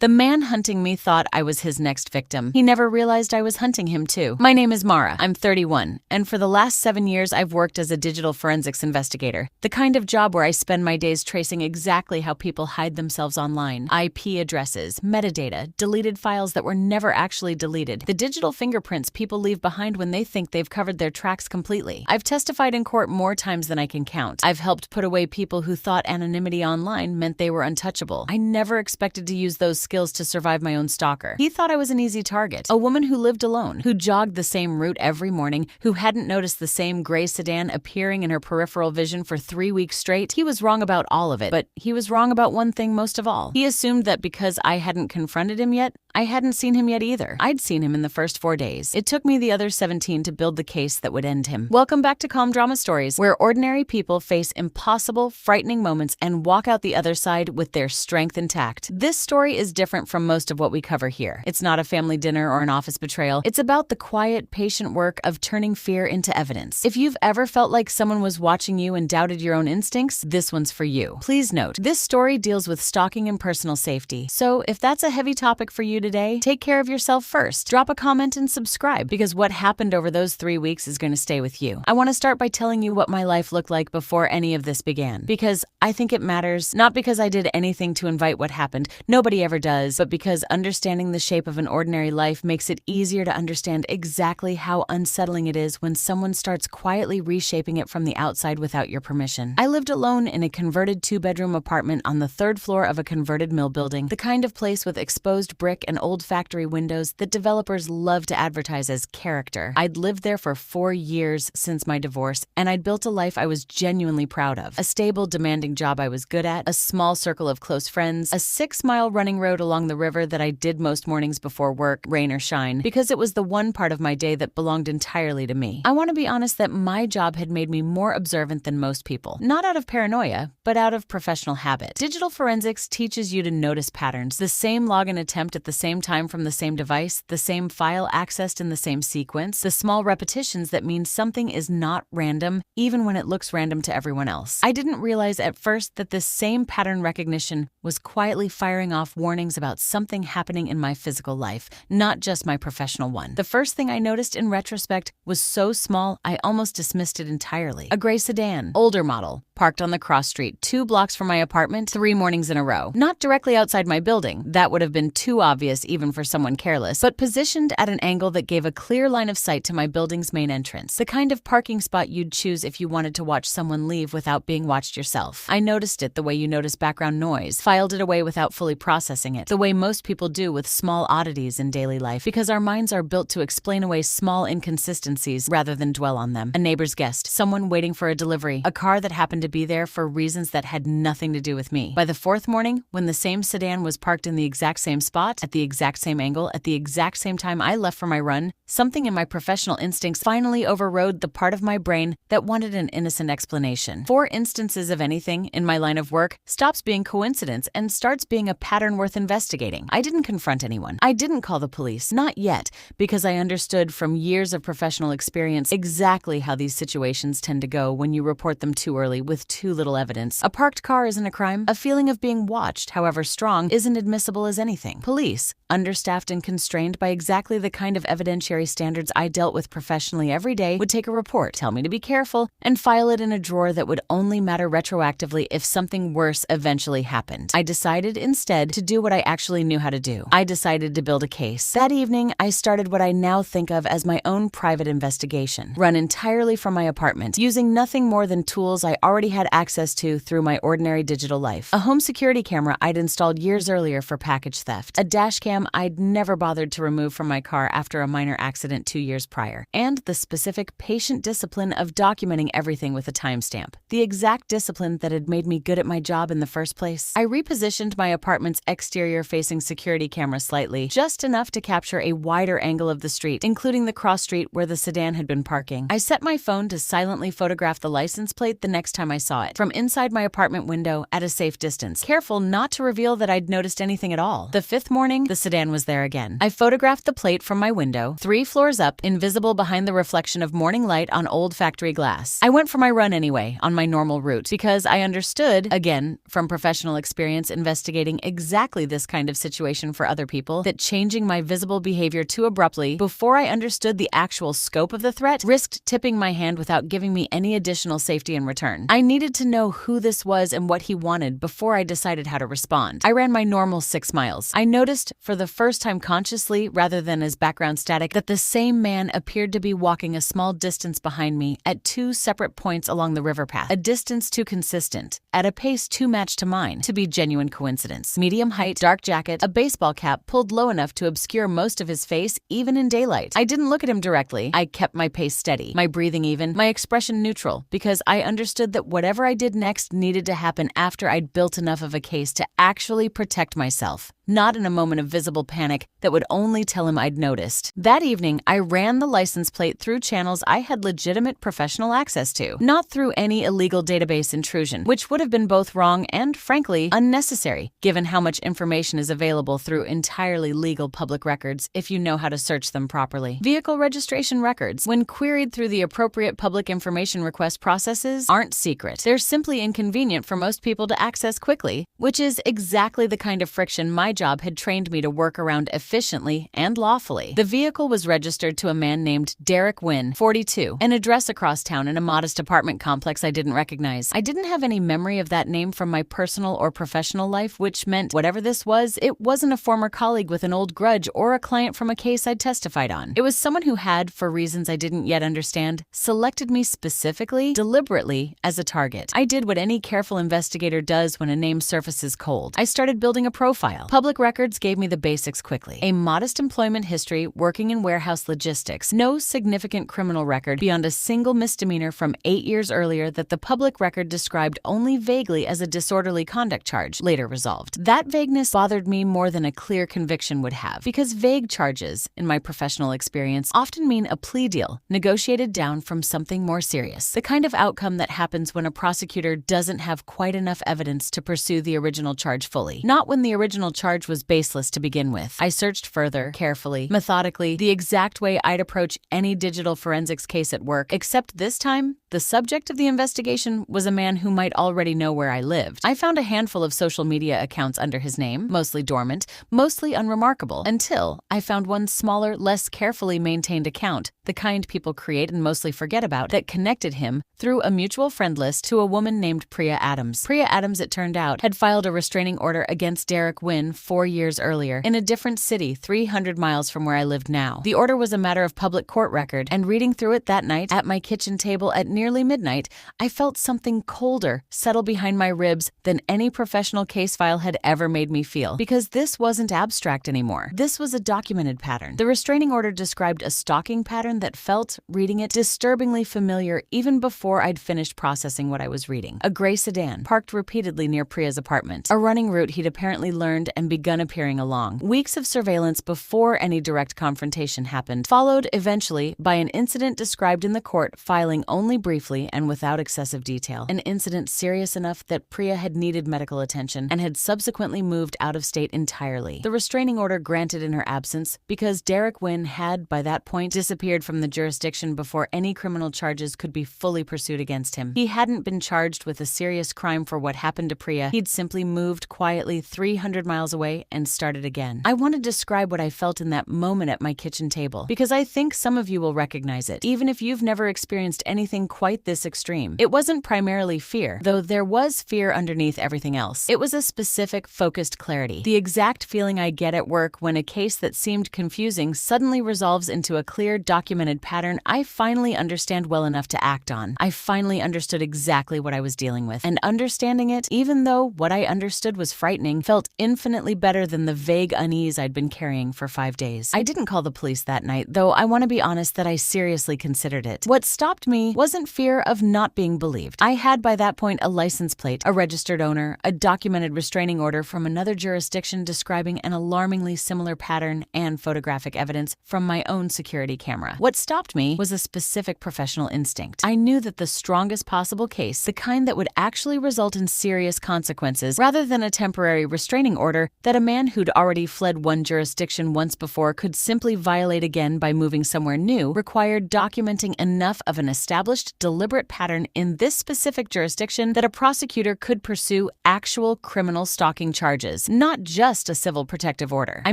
The man hunting me thought I was his next victim. He never realized I was hunting him too. My name is Mara. I'm 31, and for the last 7 years I've worked as a digital forensics investigator, the kind of job where I spend my days tracing exactly how people hide themselves online. IP addresses, metadata, deleted files that were never actually deleted, the digital fingerprints people leave behind when they think they've covered their tracks completely. I've testified in court more times than I can count. I've helped put away people who thought anonymity online meant they were untouchable. I never expected to use those skills to survive my own stalker. He thought I was an easy target. A woman who lived alone, who jogged the same route every morning, who hadn't noticed the same gray sedan appearing in her peripheral vision for 3 weeks straight. He was wrong about all of it, but he was wrong about one thing most of all. He assumed that because I hadn't confronted him yet, I hadn't seen him yet either. I'd seen him in the first 4 days. It took me the other 17 to build the case that would end him. Welcome back to Calm Drama Stories, where ordinary people face impossible, frightening moments and walk out the other side with their strength intact. This story is different from most of what we cover here. It's not a family dinner or an office betrayal. It's about the quiet, patient work of turning fear into evidence. If you've ever felt like someone was watching you and doubted your own instincts, this one's for you. Please note, this story deals with stalking and personal safety. So if that's a heavy topic for you today, take care of yourself first. Drop a comment and subscribe, because what happened over those 3 weeks is going to stay with you. I want to start by telling you what my life looked like before any of this began, because I think it matters, not because I did anything to invite what happened. Nobody ever does, but because understanding the shape of an ordinary life makes it easier to understand exactly how unsettling it is when someone starts quietly reshaping it from the outside without your permission. I lived alone in a converted 2-bedroom apartment on the 3rd floor of a converted mill building, the kind of place with exposed brick and old factory windows that developers love to advertise as character. I'd lived there for 4 years since my divorce, and I'd built a life I was genuinely proud of. A stable, demanding job I was good at, a small circle of close friends, a 6-mile running road along the river that I did most mornings before work, rain or shine, because it was the one part of my day that belonged entirely to me. I want to be honest that my job had made me more observant than most people. Not out of paranoia, but out of professional habit. Digital forensics teaches you to notice patterns. The same login attempt at the same time from the same device, the same file accessed in the same sequence, the small repetitions that mean something is not random, even when it looks random to everyone else. I didn't realize at first that this same pattern recognition was quietly firing off warnings about something happening in my physical life, not just my professional one. The first thing I noticed in retrospect was so small I almost dismissed it entirely. A gray sedan, older model, parked on the cross street 2 blocks from my apartment 3 mornings in a row. Not directly outside my building, that would have been too obvious even for someone careless, but positioned at an angle that gave a clear line of sight to my building's main entrance. The kind of parking spot you'd choose if you wanted to watch someone leave without being watched yourself. I noticed it the way you notice background noise, filed it away without fully processing it, the way most people do with small oddities in daily life, because our minds are built to explain away small inconsistencies rather than dwell on them. A neighbor's guest, someone waiting for a delivery, a car that happened to be there for reasons that had nothing to do with me. By the 4th morning, when the same sedan was parked in the exact same spot, at the exact same angle, at the exact same time I left for my run, something in my professional instincts finally overrode the part of my brain that wanted an innocent explanation. 4 instances of anything in my line of work stops being coincidence and starts being a pattern worth investigating. I didn't confront anyone. I didn't call the police. Not yet, because I understood from years of professional experience exactly how these situations tend to go when you report them too early with too little evidence. A parked car isn't a crime. A feeling of being watched, however strong, isn't admissible as anything. Police, understaffed and constrained by exactly the kind of evidentiary standards I dealt with professionally every day, would take a report, tell me to be careful, and file it in a drawer that would only matter retroactively if something worse eventually happened. I decided instead to do what I actually knew how to do. I decided to build a case. That evening, I started what I now think of as my own private investigation, run entirely from my apartment, using nothing more than tools I already had access to through my ordinary digital life. A home security camera I'd installed years earlier for package theft, a dash cam I'd never bothered to remove from my car after a minor accident 2 years prior, and the specific patient discipline of documenting everything with a timestamp, the exact discipline that had made me good at my job in the first place. I repositioned my apartment's exterior-facing security camera slightly, just enough to capture a wider angle of the street, including the cross street where the sedan had been parking. I set my phone to silently photograph the license plate the next time I saw it, from inside my apartment window at a safe distance, careful not to reveal that I'd noticed anything at all. The 5th morning, the sedan was there again. I photographed the plate from my window, 3 floors up, invisible behind the reflection of morning light on old factory glass. I went for my run anyway, on my normal route, because I understood, again, from professional experience investigating exactly this kind of situation for other people that changing my visible behavior too abruptly before I understood the actual scope of the threat risked tipping my hand without giving me any additional safety in return. I needed to know who this was and what he wanted before I decided how to respond. I ran my normal 6 miles. I noticed, for the first time consciously rather than as background static, that the same man appeared to be walking a small distance behind me at 2 separate points along the river path, a distance too consistent, at a pace too matched to mine, to be genuine coincidence. Medium height, dark jacket, a baseball cap pulled low enough to obscure most of his face, even in daylight. I didn't look at him directly. I kept my pace steady, my breathing even, my expression neutral, because I understood that whatever I did next needed to happen after I'd built enough of a case to actually protect myself, not in a moment of visible panic that would only tell him I'd noticed. That evening, I ran the license plate through channels I had legitimate professional access to, not through any illegal database intrusion, which would have been both wrong and, frankly, unnecessary, given how much information is available through entirely legal public records if you know how to search them properly. Vehicle registration records, when queried through the appropriate public information request processes, aren't secret. They're simply inconvenient for most people to access quickly, which is exactly the kind of friction my job had trained me to work around efficiently and lawfully. The vehicle was registered to a man named Derek Wynn, 42, an address across town in a modest apartment complex I didn't recognize. I didn't have any memory of that name from my personal or professional life, which meant whatever this was, it wasn't a former colleague with an old grudge or a client from a case I'd testified on. It was someone who had, for reasons I didn't yet understand, selected me specifically, deliberately, as a target. I did what any careful investigator does when a name surfaces cold. I started building a profile. Public records gave me the basics quickly. A modest employment history working in warehouse logistics, no significant criminal record beyond a single misdemeanor from 8 years earlier that the public record described only vaguely as a disorderly conduct charge, later resolved. That vagueness bothered me more than a clear conviction would have, because vague charges, in my professional experience, often mean a plea deal, negotiated down from something more serious. The kind of outcome that happens when a prosecutor doesn't have quite enough evidence to pursue the original charge fully. Not when the original charge was baseless to begin with. I searched further, carefully, methodically, the exact way I'd approach any digital forensics case at work, except this time, the subject of the investigation was a man who might already know where I lived. I found a handful of social media accounts under his name, mostly dormant, mostly unremarkable, until I found one smaller, less carefully maintained account, the kind people create and mostly forget about, that connected him, through a mutual friend list, to a woman named Priya Adams. Priya Adams, it turned out, had filed a restraining order against Derek Wynn 4 years earlier, in a different city 300 miles from where I lived now. The order was a matter of public court record, and reading through it that night, at my kitchen table at nearly midnight, I felt something colder settle behind my ribs than any professional case file had ever made me feel, because this wasn't abstract anymore. This was a documented pattern. The restraining order described a stalking pattern that felt, reading it, disturbingly familiar even before I'd finished processing what I was reading. A gray sedan, parked repeatedly near Priya's apartment, a running route he'd apparently learned and begun appearing along. Weeks of surveillance before any direct confrontation happened, followed eventually by an incident described in the court filing only briefly and without excessive detail. An incident serious enough that Priya had needed medical attention and had subsequently moved out of state entirely. The restraining order granted in her absence because Derek Wynn had, by that point, disappeared from the jurisdiction before any criminal charges could be fully pursued against him. He hadn't been charged with a serious crime for what happened to Priya. He'd simply moved quietly 300 miles away and started again. I want to describe what I felt in that moment at my kitchen table, because I think some of you will recognize it, even if you've never experienced anything quite this extreme. It wasn't primarily fear, though there was fear underneath everything else. It was a specific, focused clarity. The exact feeling I get at work when a case that seemed confusing suddenly resolves into a clear, documented pattern I finally understand well enough to act on. I finally understood exactly what I was dealing with, and understanding it, even though what I understood was frightening, felt infinitely better than the vague unease I'd been carrying for 5 days. I didn't call the police that night, though I want to be honest that I seriously considered it. What stopped me wasn't fear of not being believed. I had by that point a license plate, a registered owner, a documented restraining order from another jurisdiction describing an alarmingly similar pattern, and photographic evidence from my own security camera. What stopped me was a specific professional instinct. I knew that the strongest possible case, the kind that would actually result in serious consequences, rather than a temporary restraining order that a man who'd already fled one jurisdiction once before could simply violate again by moving somewhere new, required documenting enough of an established, deliberate pattern in this specific jurisdiction that a prosecutor could pursue actual criminal stalking charges, not just a civil protective order. I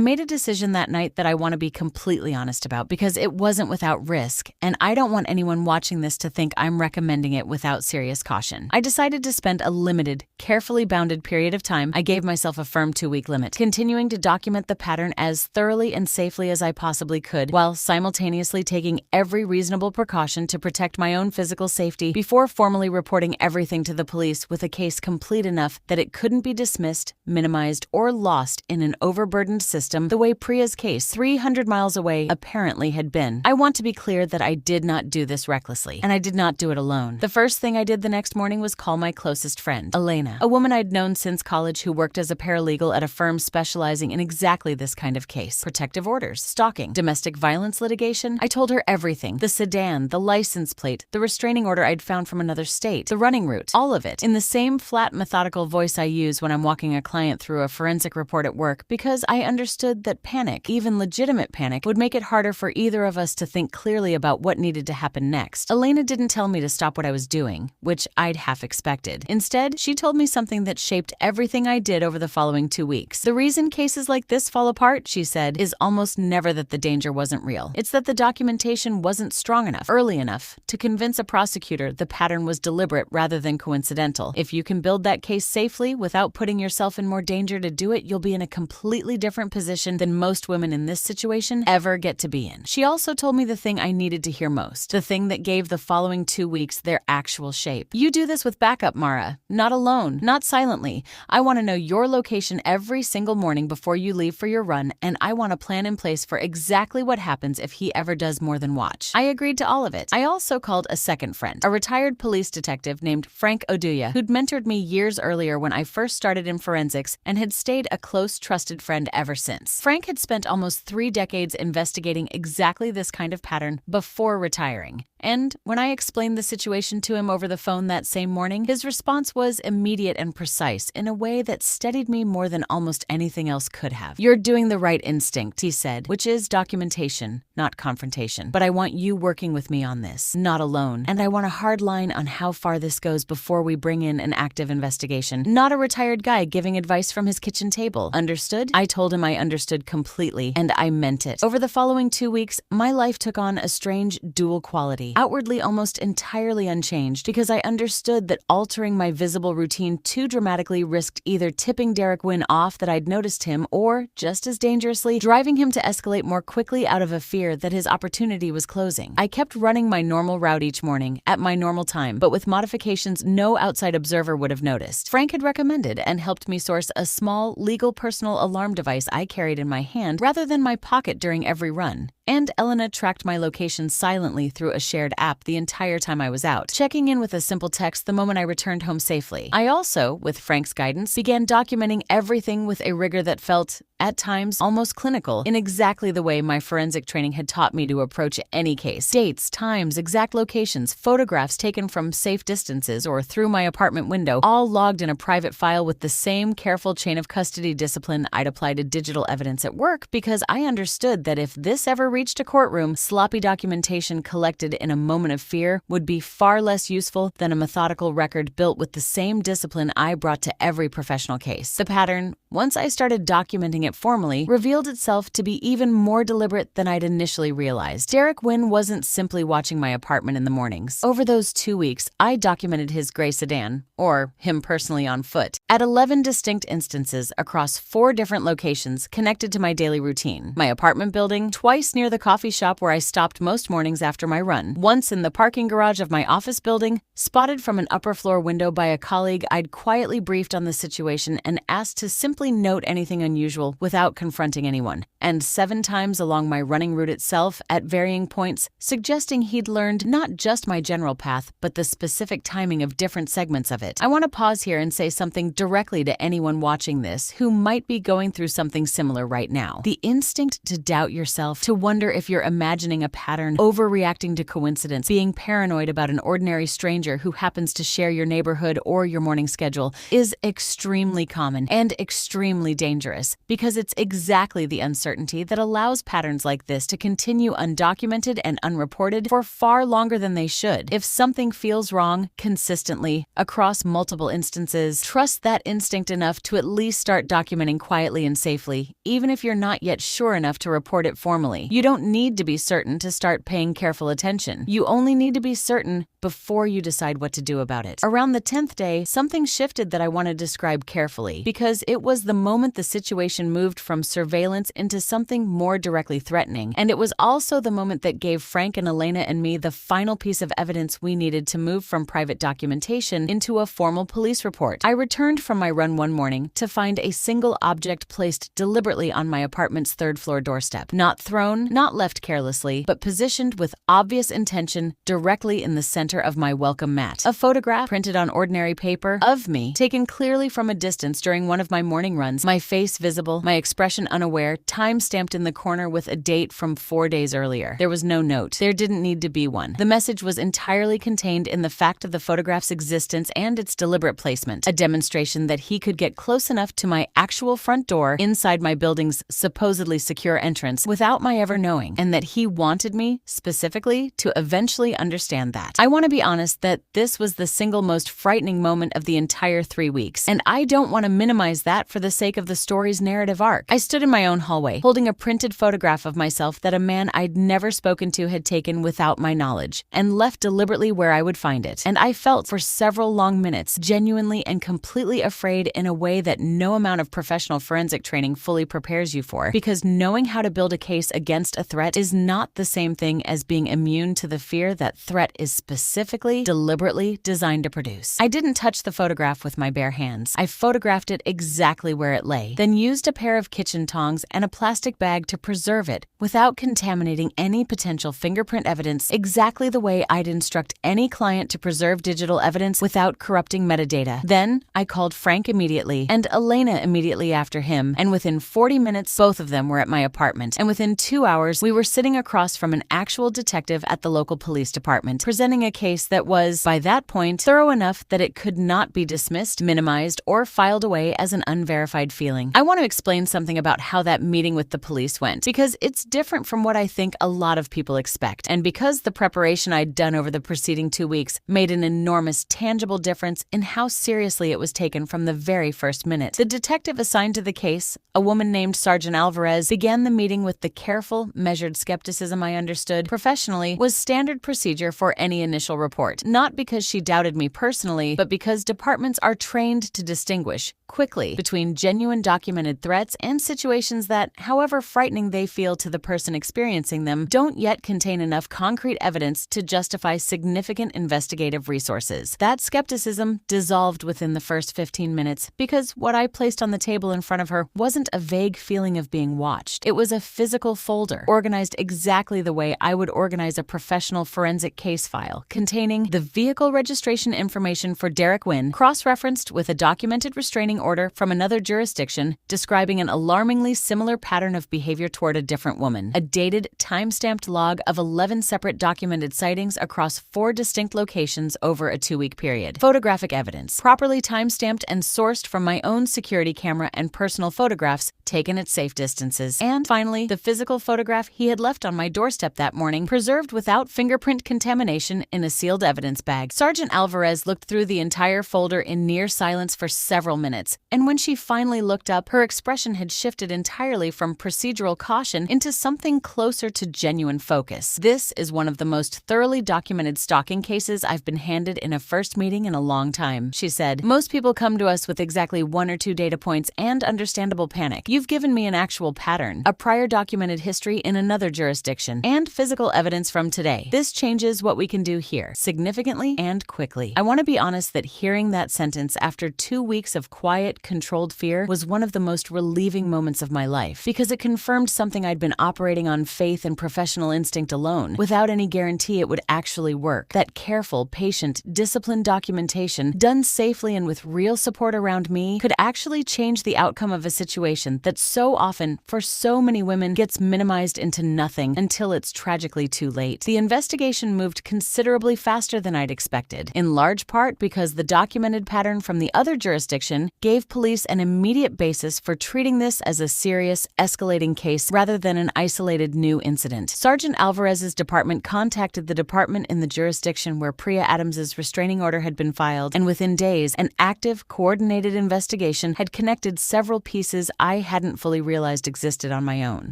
made a decision that night that I want to be completely honest about because it wasn't without risk, and I don't want anyone watching this to think I'm recommending it without serious caution. I decided to spend a limited, carefully bounded period of time. I gave myself a firm 2-week limit, continuing to document the pattern as thoroughly and safely as I possibly could, while simultaneously taking every reasonable precaution to protect my own physical safety before formally reporting everything to the police with a case complete enough that it couldn't be dismissed, minimized, or lost in an overburdened system the way Priya's case 300 miles away apparently had been. I want to be clear that I did not do this recklessly, and I did not do it alone. The first thing I did the next morning was call my closest friend, Elena, a woman I'd known since college who worked as a paralegal at a firm specializing in exactly this kind of case: protective orders, stalking, domestic violence litigation. I told her everything: the sedan, the license plate, the restraining order I'd found from another state, the running route, all of it, in the same flat, methodical voice I use when I'm walking a client through a forensic report at work, because I understood that panic, even legitimate panic, would make it harder for either of us to think clearly about what needed to happen next. Elena didn't tell me to stop what I was doing, which I'd half expected. Instead, she told me something that shaped everything I did over the following 2 weeks. The reason cases like this fall apart, she said, is almost never that the danger wasn't real. It's that the documentation wasn't strong enough, early enough, to convince a prosecutor the pattern was deliberate rather than coincidental. If you can build that case safely without putting yourself in more danger to do it, you'll be in a completely different position than most women in this situation ever get to be in. She also told me the thing I needed to hear most, the thing that gave the following 2 weeks their actual shape. You do this with backup, Mara. Not alone, not silently. I want to know your location every single morning before you leave for your run, and I want a plan in place for exactly what happens if he ever does more than watch. I agreed to all of it. I also called a second friend, a retired police detective named Frank Oduya, who'd mentored me years earlier when I first started in forensics and had stayed a close, trusted friend ever since. Frank had spent almost 3 decades investigating exactly this kind of pattern before retiring. And when I explained the situation to him over the phone that same morning, his response was immediate and precise in a way that steadied me more than almost anything else could have. You're doing the right instinct, he said, which is documentation, not confrontation. But I want you working with me on this, not alone. And I want a hard line on how far this goes before we bring in an active investigation, not a retired guy giving advice from his kitchen table. Understood? I told him I understood completely, and I meant it. Over the following 2 weeks, my life took on a strange dual quality. Outwardly almost entirely unchanged, because I understood that altering my visible routine too dramatically risked either tipping Derek Wynn off that I'd noticed him, or, just as dangerously, driving him to escalate more quickly out of a fear that his opportunity was closing. I kept running my normal route each morning, at my normal time, but with modifications no outside observer would have noticed. Frank had recommended and helped me source a small, legal personal alarm device I carried in my hand rather than my pocket during every run. And Elena tracked my location silently through a shared app the entire time I was out, checking in with a simple text the moment I returned home safely. I also, with Frank's guidance, began documenting everything with a rigor that felt, at times, almost clinical, in exactly the way my forensic training had taught me to approach any case. Dates, times, exact locations, photographs taken from safe distances or through my apartment window, all logged in a private file with the same careful chain of custody discipline I'd apply to digital evidence at work, because I understood that if this ever reached a courtroom, sloppy documentation collected in a moment of fear would be far less useful than a methodical record built with the same discipline I brought to every professional case. The pattern, once I started documenting it formally, revealed itself to be even more deliberate than I'd initially realized. Derek Wynn wasn't simply watching my apartment in the mornings. Over those 2 weeks, I documented his gray sedan, or him personally on foot, at 11 distinct instances across 4 different locations connected to my daily routine. My apartment building, twice near the coffee shop where I stopped most mornings after my run, once in the parking garage of my office building, spotted from an upper floor window by a colleague I'd quietly briefed on the situation and asked to simply note anything unusual without confronting anyone, and 7 times along my running route itself at varying points, suggesting he'd learned not just my general path, but the specific timing of different segments of it. I want to pause here and say something directly to anyone watching this who might be going through something similar right now. The instinct to doubt yourself, to wonder if you're imagining a pattern, overreacting to coincidence, being paranoid about an ordinary stranger who happens to share your neighborhood or your morning schedule, is extremely common and extremely dangerous, because because it's exactly the uncertainty that allows patterns like this to continue undocumented and unreported for far longer than they should. If something feels wrong consistently across multiple instances, trust that instinct enough to at least start documenting quietly and safely, even if you're not yet sure enough to report it formally. You don't need to be certain to start paying careful attention. You only need to be certain before you decide what to do about it. Around the 10th day, something shifted that I want to describe carefully, because it was the moment the situation moved from surveillance into something more directly threatening, and it was also the moment that gave Frank and Elena and me the final piece of evidence we needed to move from private documentation into a formal police report. I returned from my run one morning to find a single object placed deliberately on my apartment's third-floor doorstep. Not thrown, not left carelessly, but positioned with obvious intention directly in the center of my welcome mat. A photograph printed on ordinary paper of me, taken clearly from a distance during one of my morning runs, my face visible, my expression unaware, time stamped in the corner with a date from 4 days earlier. There was no note. There didn't need to be one. The message was entirely contained in the fact of the photograph's existence and its deliberate placement, a demonstration that he could get close enough to my actual front door inside my building's supposedly secure entrance without my ever knowing, and that he wanted me, specifically, to eventually understand that. I want to be honest that this was the single most frightening moment of the entire 3 weeks, and I don't want to minimize that for the sake of the story's narrative arc. I stood in my own hallway, holding a printed photograph of myself that a man I'd never spoken to had taken without my knowledge, and left deliberately where I would find it. And I felt for several long minutes genuinely and completely afraid in a way that no amount of professional forensic training fully prepares you for, because knowing how to build a case against a threat is not the same thing as being immune to the fear that threat is specifically, deliberately designed to produce. I didn't touch the photograph with my bare hands. I photographed it exactly where it lay, then used a pair of kitchen tongs and a plastic bag to preserve it without contaminating any potential fingerprint evidence, exactly the way I'd instruct any client to preserve digital evidence without corrupting metadata. Then I called Frank immediately and Elena immediately after him, and within 40 minutes, both of them were at my apartment, and within 2 hours, we were sitting across from an actual detective at the local police department, presenting a case that was, by that point, thorough enough that it could not be dismissed, minimized, or filed away as an unverified feeling. I want to explain something about how that meeting with the police went, because it's different from what I think a lot of people expect, and because the preparation I'd done over the preceding 2 weeks made an enormous, tangible difference in how seriously it was taken from the very first minute. The detective assigned to the case, a woman named Sergeant Alvarez, began the meeting with the careful, measured skepticism I understood professionally was standard procedure for any initial report, not because she doubted me personally, but because departments are trained to distinguish quickly between genuine documented threats and situations that, however frightening they feel to the person experiencing them, don't yet contain enough concrete evidence to justify significant investigative resources. That skepticism dissolved within the first 15 minutes because what I placed on the table in front of her wasn't a vague feeling of being watched. It was a physical folder, organized exactly the way I would organize a professional forensic case file, containing the vehicle registration information for Derek Wynn, cross-referenced with a documented restraining order from another jurisdiction describing an alarmingly similar pattern of behavior toward a different woman, a dated, time-stamped log of 11 separate documented sightings across 4 distinct locations over a 2-week period, photographic evidence, properly time-stamped and sourced from my own security camera and personal photographs taken at safe distances, and finally, the physical photograph he had left on my doorstep that morning, preserved without fingerprint contamination in a sealed evidence bag. Sergeant Alvarez looked through the entire folder in near silence for several minutes, and when she finally looked up, her expression had shifted entirely from procedural caution into something closer to genuine focus. "This is one of the most thoroughly documented stalking cases I've been handed in a first meeting in a long time," she said. "Most people come to us with exactly 1 or 2 data points and understandable panic. You've given me an actual pattern, a prior documented history in another jurisdiction, and physical evidence from today. This changes what we can do here, significantly and quickly." I want to be honest that hearing that sentence after 2 weeks of quiet, controlled fear was one of the most relieving moments of my life, because it confirmed something I'd been operating on faith and professional instinct alone, without any guarantee it would actually work. That careful, patient, disciplined documentation, done safely and with real support around me, could actually change the outcome of a situation that so often, for so many women, gets minimized into nothing until it's tragically too late. The investigation moved considerably considerably faster than I'd expected, in large part because the documented pattern from the other jurisdiction gave police an immediate basis for treating this as a serious, escalating case rather than an isolated new incident. Sergeant Alvarez's department contacted the department in the jurisdiction where Priya Adams's restraining order had been filed, and within days, an active, coordinated investigation had connected several pieces I hadn't fully realized existed on my own.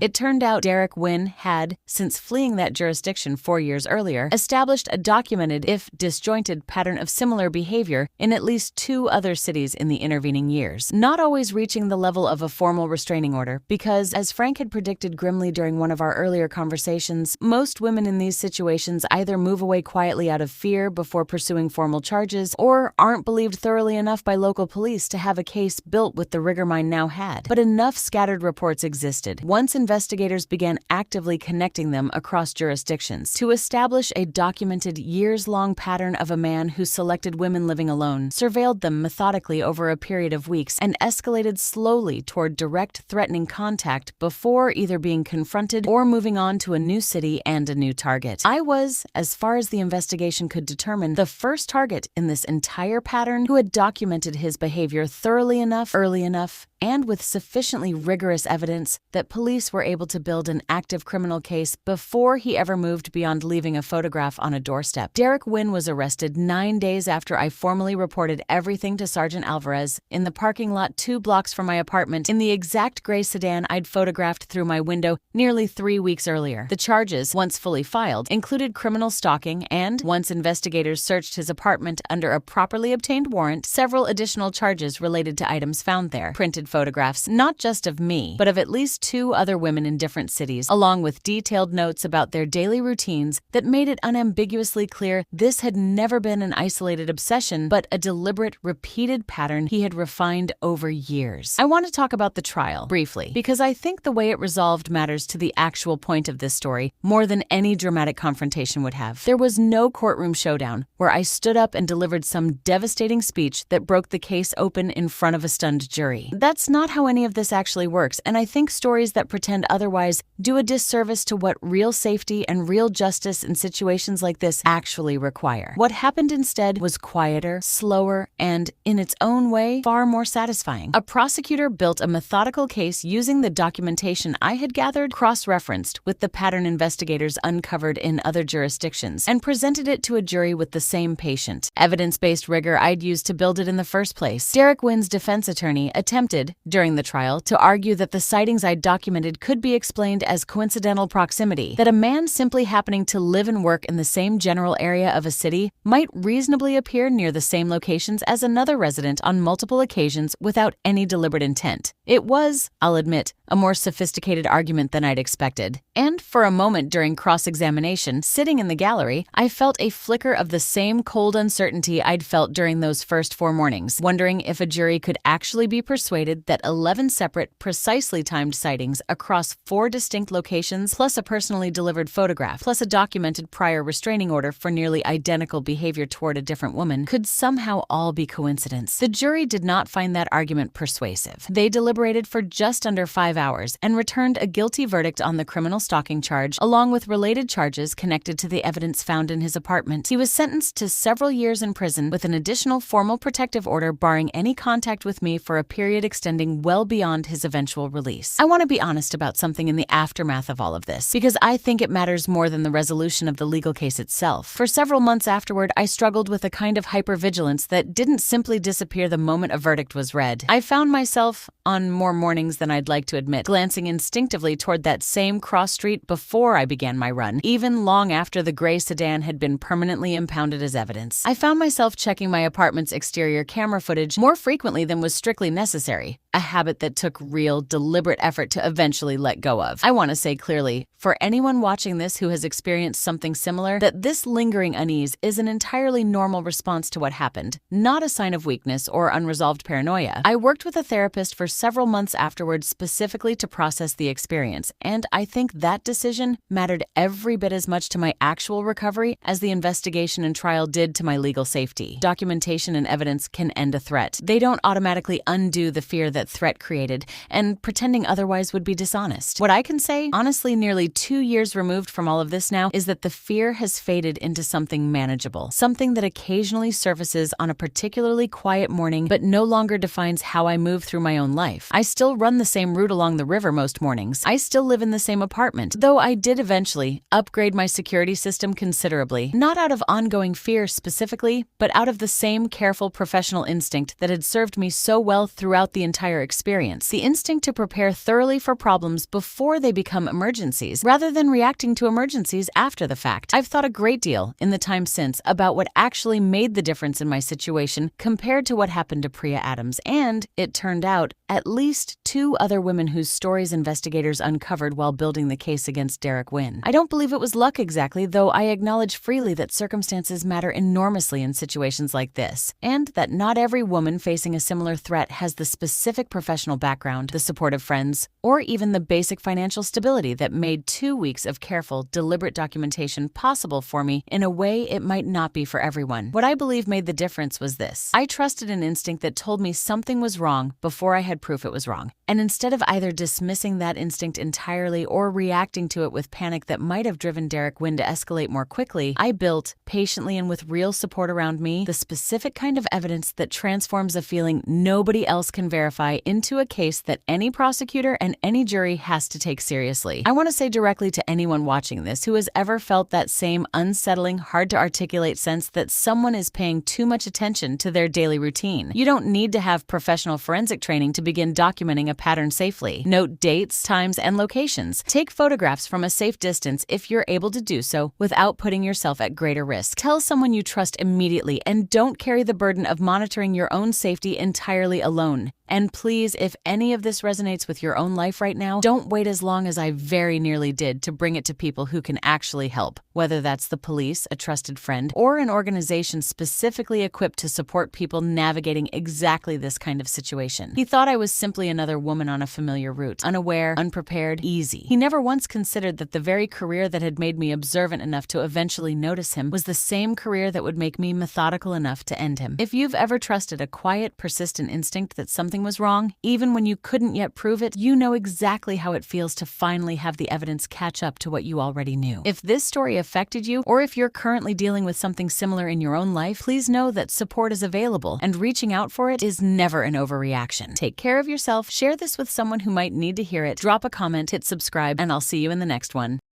It turned out Derek Wynn had, since fleeing that jurisdiction 4 years earlier, established a documented, if disjointed, pattern of similar behavior in at least 2 other cities in the intervening years, not always reaching the level of a formal restraining order because, as Frank had predicted grimly during one of our earlier conversations, most women in these situations either move away quietly out of fear before pursuing formal charges or aren't believed thoroughly enough by local police to have a case built with the rigor mine now had. But enough scattered reports existed, once investigators began actively connecting them across jurisdictions, to establish a documented years-long pattern of a man who selected women living alone, surveilled them methodically over a period of weeks, and escalated slowly toward direct threatening contact before either being confronted or moving on to a new city and a new target. I was, as far as the investigation could determine, the first target in this entire pattern who had documented his behavior thoroughly enough, early enough, and with sufficiently rigorous evidence that police were able to build an active criminal case before he ever moved beyond leaving a photograph on a doorstep. Derek Wynn was arrested 9 days after I formally reported everything to Sergeant Alvarez in the parking lot 2 blocks from my apartment in the exact gray sedan I'd photographed through my window nearly 3 weeks earlier. The charges, once fully filed, included criminal stalking and, once investigators searched his apartment under a properly obtained warrant, several additional charges related to items found there. Printed photographs, not just of me, but of at least 2 other women in different cities, along with detailed notes about their daily routines that made it unambiguously clear this had never been an isolated obsession, but a deliberate, repeated pattern he had refined over years. I want to talk about the trial, briefly, because I think the way it resolved matters to the actual point of this story more than any dramatic confrontation would have. There was no courtroom showdown where I stood up and delivered some devastating speech that broke the case open in front of a stunned jury. That's not how any of this actually works, and I think stories that pretend otherwise do a disservice to what real safety and real justice in situations like this actually require. What happened instead was quieter, slower, and, in its own way, far more satisfying. A prosecutor built a methodical case using the documentation I had gathered, cross-referenced with the pattern investigators uncovered in other jurisdictions, and presented it to a jury with the same patient, evidence-based rigor I'd used to build it in the first place. Derek Wynn's defense attorney attempted, during the trial, to argue that the sightings I'd documented could be explained as coincidental proximity, that a man simply happening to live and work in the same general area of a city might reasonably appear near the same locations as another resident on multiple occasions without any deliberate intent. It was, I'll admit, a more sophisticated argument than I'd expected. And for a moment during cross-examination, sitting in the gallery, I felt a flicker of the same cold uncertainty I'd felt during those first 4 mornings, wondering if a jury could actually be persuaded that 11 separate, precisely timed sightings across 4 distinct locations, plus a personally delivered photograph, plus a documented prior restraining order for nearly identical behavior toward a different woman, could somehow all be coincidence. The jury did not find that argument persuasive. They deliberated for just under 5 hours and returned a guilty verdict on the criminal stalking charge, along with related charges connected to the evidence found in his apartment. He was sentenced to several years in prison with an additional formal protective order barring any contact with me for a period extending well beyond his eventual release. I want to be honest about something in the aftermath of all of this, because I think it matters more than the resolution of the legal case itself. For several months afterward, I struggled with a kind of hypervigilance that didn't simply disappear the moment a verdict was read. I found myself, on more mornings than I'd like to admit, glancing instinctively toward that same cross street before I began my run, even long after the gray sedan had been permanently impounded as evidence. I found myself checking my apartment's exterior camera footage more frequently than was strictly necessary, a habit that took real, deliberate effort to eventually let go of. I want to say clearly, for anyone watching this who has experienced something similar, that this lingering unease is an entirely normal response to what happened, not a sign of weakness or unresolved paranoia. I worked with a therapist for several months afterwards specifically specifically to process the experience, and I think that decision mattered every bit as much to my actual recovery as the investigation and trial did to my legal safety. Documentation and evidence can end a threat. They don't automatically undo the fear that threat created, and pretending otherwise would be dishonest. What I can say, honestly nearly 2 years removed from all of this now, is that the fear has faded into something manageable, something that occasionally surfaces on a particularly quiet morning but no longer defines how I move through my own life. I still run the same route along the river most mornings. I still live in the same apartment, though I did eventually upgrade my security system considerably, not out of ongoing fear specifically, but out of the same careful professional instinct that had served me so well throughout the entire experience. The instinct to prepare thoroughly for problems before they become emergencies, rather than reacting to emergencies after the fact. I've thought a great deal in the time since about what actually made the difference in my situation compared to what happened to Priya Adams, and it turned out at least 2 other women whose stories investigators uncovered while building the case against Derek Wynn. I don't believe it was luck exactly, though I acknowledge freely that circumstances matter enormously in situations like this, and that not every woman facing a similar threat has the specific professional background, the supportive friends, or even the basic financial stability that made 2 weeks of careful, deliberate documentation possible for me in a way it might not be for everyone. What I believe made the difference was this. I trusted an instinct that told me something was wrong before I had proof it was wrong. And instead of either dismissing that instinct entirely or reacting to it with panic that might have driven Derek Wynn to escalate more quickly, I built, patiently and with real support around me, the specific kind of evidence that transforms a feeling nobody else can verify into a case that any prosecutor and any jury has to take seriously. I want to say directly to anyone watching this who has ever felt that same unsettling, hard-to-articulate sense that someone is paying too much attention to their daily routine. You don't need to have professional forensic training to begin documenting a pattern safely. Note dates, times, and locations. Take photographs from a safe distance if you're able to do so without putting yourself at greater risk. Tell someone you trust immediately, and don't carry the burden of monitoring your own safety entirely alone. And please, if any of this resonates with your own life right now, don't wait as long as I very nearly did to bring it to people who can actually help, whether that's the police, a trusted friend, or an organization specifically equipped to support people navigating exactly this kind of situation. He thought I was simply another woman on a familiar route, unaware, unprepared, easy. He never once considered that the very career that had made me observant enough to eventually notice him was the same career that would make me methodical enough to end him. If you've ever trusted a quiet, persistent instinct that something was wrong, even when you couldn't yet prove it, you know exactly how it feels to finally have the evidence catch up to what you already knew. If this story affected you, or if you're currently dealing with something similar in your own life, please know that support is available, and reaching out for it is never an overreaction. Take care of yourself, share this with someone who might need to hear it, drop a comment, hit subscribe, and I'll see you in the next one.